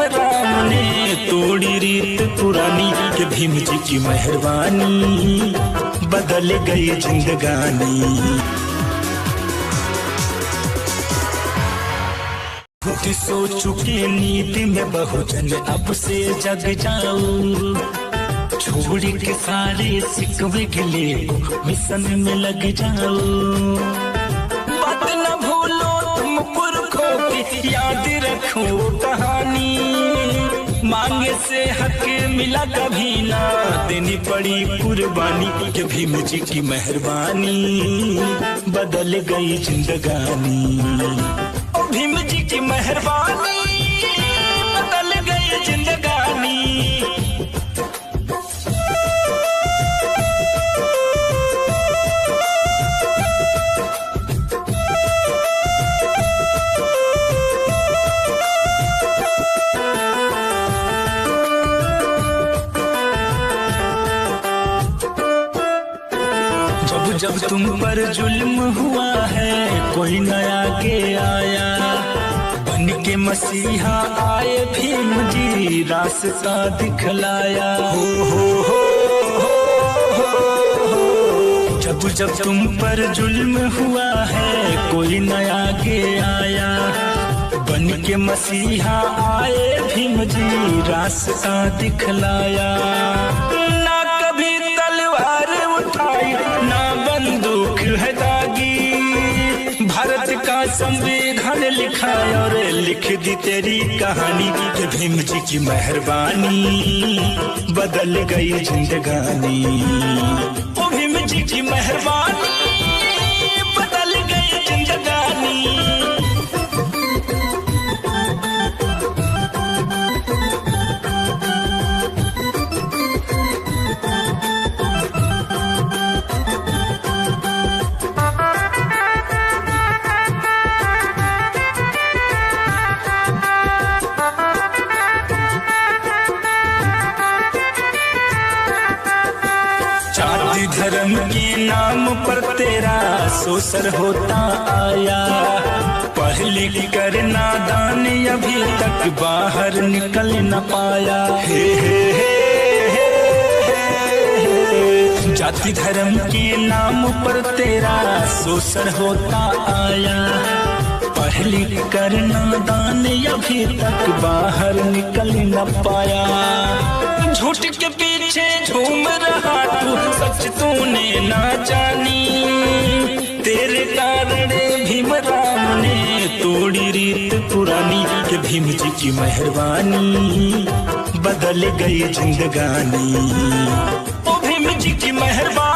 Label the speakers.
Speaker 1: भीम राम ने तोड़ी रीत पुरानी के भीम जी की मेहरबानी बदल गई जिंदगानी। सो चुके नीति में बहुजन अब से जग जाऊं, छोड़ के सारे सिकवे गिले मिशन में लग जाऊं। बात न भूलो तुम पुरखों की, याद रखो कहानी, मांगे से हक मिला कभी ना, देनी पड़ी कुर्बानी के भीम जी की मेहरबानी बदल गई जिंदगानी। भीम जी की मेहरबानी बदल गई जिंदगानी। जब जब तुम पर जुल्म हुआ है कोई नया के आया, बन के मसीहा आए भीम जी रास्ता दिखलाया। हो। जब जब तुम पर जुल्म हुआ है कोई नया के आया, बन के मसीहा आए भीम जी रास्ता दिखलाया। ना कभी तलवार उठाई ना बंदूक है दागी, भारत का संविधान लिखा और लिख दी तेरी कहानी के भीम जी की मेहरबानी बदल गई जिंदगानी। ओ भीम जी की मेहरबानी बदल गई जिंदगानी। जाति धर्म के नाम पर तेरा शोषण होता आया, पढ़ लिख कर नादान अभी तक बाहर निकल न पाया। जाति धर्म के नाम पर तेरा शोषण होता आया, पढ़ लिख कर नादान अभी तक बाहर निकल न पाया। झूठ के पीछे झूम रहा तू, सच तूने ना जानी, तेरे कारण भीम राम ने तोड़ी रीत पुरानी के भीम जी की मेहरबानी बदल गई जिंदगानी। ओ भीम जी की मेहरबानी।